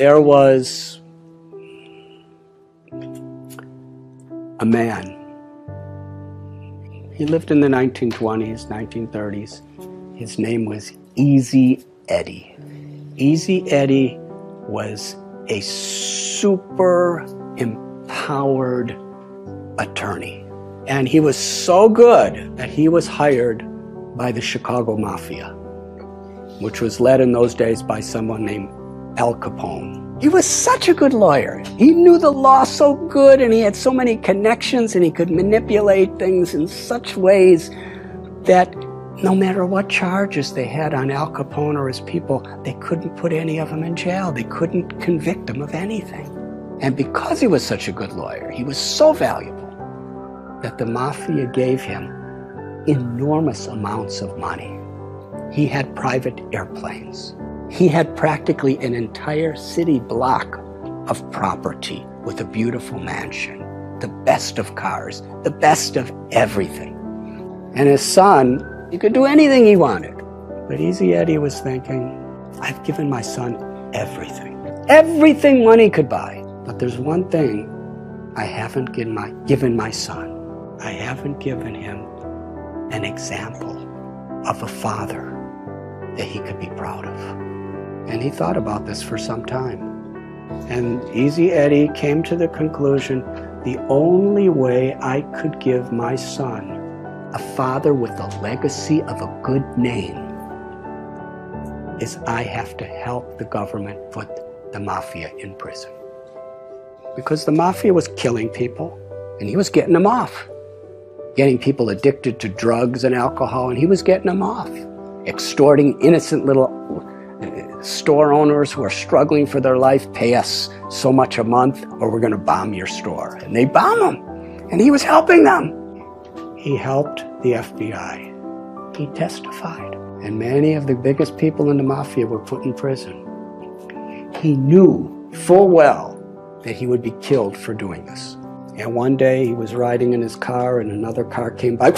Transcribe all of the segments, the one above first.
There was a man. He lived in the 1920s, 1930s. His name was Easy Eddie. Easy Eddie was a super empowered attorney. And he was so good that he was hired by the Chicago Mafia, which was led in those days by someone named Al Capone. He was such a good lawyer. He knew the law so good, and he had so many connections, and he could manipulate things in such ways that no matter what charges they had on Al Capone or his people, they couldn't put any of them in jail. They couldn't convict him of anything. And because he was such a good lawyer, he was so valuable that the Mafia gave him enormous amounts of money. He had private airplanes. He had practically an entire city block of property with a beautiful mansion, the best of cars, the best of everything. And his son, he could do anything he wanted. But Easy Eddie was thinking, I've given my son everything. Everything money could buy. But there's one thing I haven't given my son. I haven't given him an example of a father that he could be proud of. And he thought about this for some time. And Easy Eddie came to the conclusion, the only way I could give my son a father with a legacy of a good name is I have to help the government put the Mafia in prison. Because the Mafia was killing people, and he was getting them off. Getting people addicted to drugs and alcohol, and he was getting them off. Extorting innocent little store owners who are struggling for their life, pay us so much a month or we're going to bomb your store. And they bomb him, and he was helping them. He helped the FBI. He testified. And many of the biggest people in the Mafia were put in prison. He knew full well that he would be killed for doing this. And one day he was riding in his car and another car came by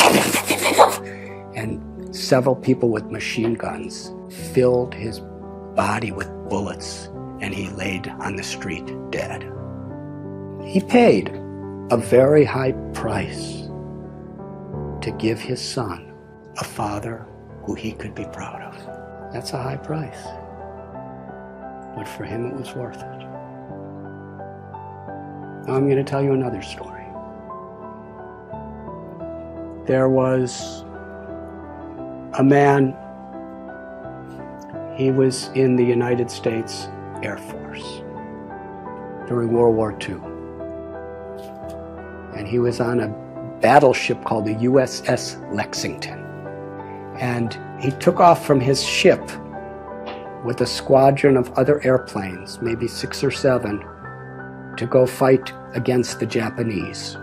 and several people with machine guns filled his body with bullets and he laid on the street dead. He paid a very high price to give his son a father who he could be proud of. That's a high price. But for him it was worth it. Now I'm going to tell you another story. There was a man, he was in the United States Air Force during World War II. And he was on a battleship called the USS Lexington. And he took off from his ship with a squadron of other airplanes, maybe 6 or 7, to go fight against the Japanese.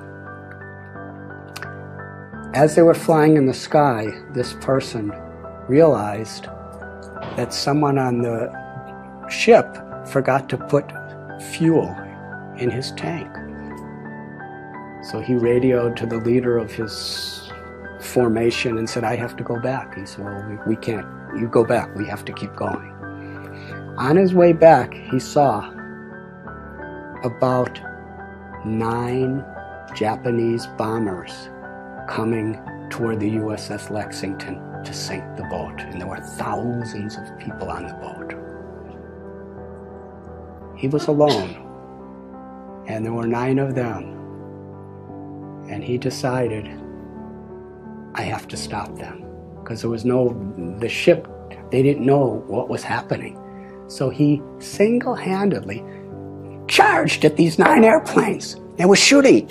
As they were flying in the sky, this person realized that someone on the ship forgot to put fuel in his tank. So he radioed to the leader of his formation and said, I have to go back. He said, well, we can't. You go back. We have to keep going. On his way back, he saw about 9 Japanese bombers coming toward the USS Lexington to sink the boat. And there were thousands of people on the boat. He was alone, and there were 9 of them. And he decided, I have to stop them. Because there was the ship, they didn't know what was happening. So he single-handedly charged at these 9 airplanes and was shooting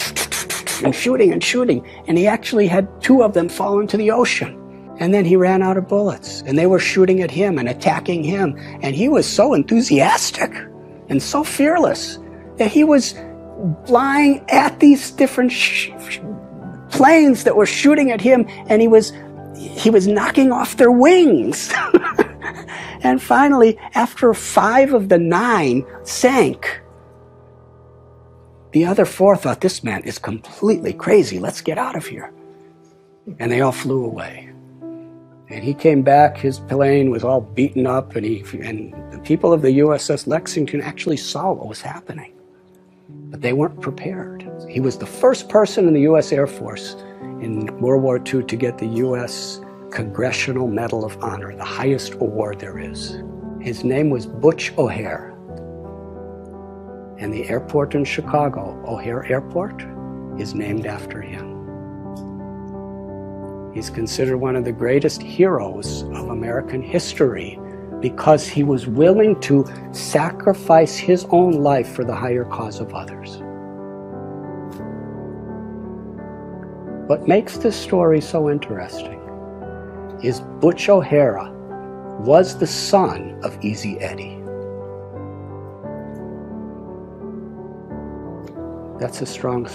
and shooting and shooting. And he actually had 2 of them fall into the ocean. And then he ran out of bullets and they were shooting at him and attacking him. And he was so enthusiastic and so fearless that he was flying at these different planes that were shooting at him, and he was knocking off their wings. And finally, after 5 of the 9 sank, the other 4 thought, this man is completely crazy. Let's get out of here. And they all flew away. And he came back, his plane was all beaten up, and the people of the USS Lexington actually saw what was happening. But they weren't prepared. He was the first person in the U.S. Air Force in World War II to get the U.S. Congressional Medal of Honor, the highest award there is. His name was Butch O'Hare. And the airport in Chicago, O'Hare Airport, is named after him. He's considered one of the greatest heroes of American history because he was willing to sacrifice his own life for the higher cause of others. What makes this story so interesting is Butch O'Hara was the son of Easy Eddie. That's a strong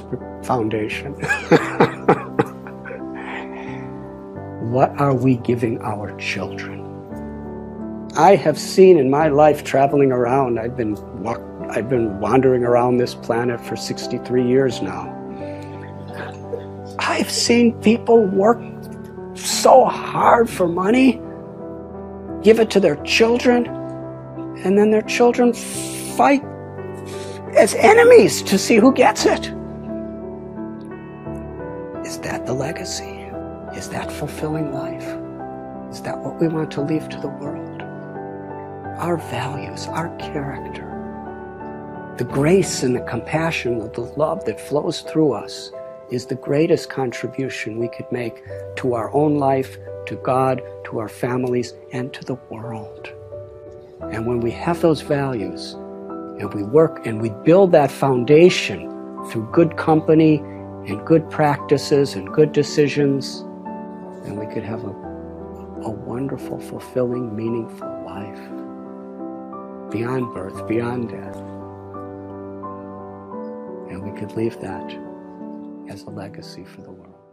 foundation. What are we giving our children? I have seen in my life traveling around, I've been wandering around this planet for 63 years now. I've seen people work so hard for money, give it to their children, and then their children fight as enemies to see who gets it. Is that the legacy? Is that fulfilling life? Is that what we want to leave to the world? Our values, our character, the grace and the compassion, the love that flows through us is the greatest contribution we could make to our own life, to God, to our families, and to the world. And when we have those values, and we work and we build that foundation through good company and good practices and good decisions, then we could have a wonderful, fulfilling, meaningful life beyond birth, beyond death. And we could leave that as a legacy for the world.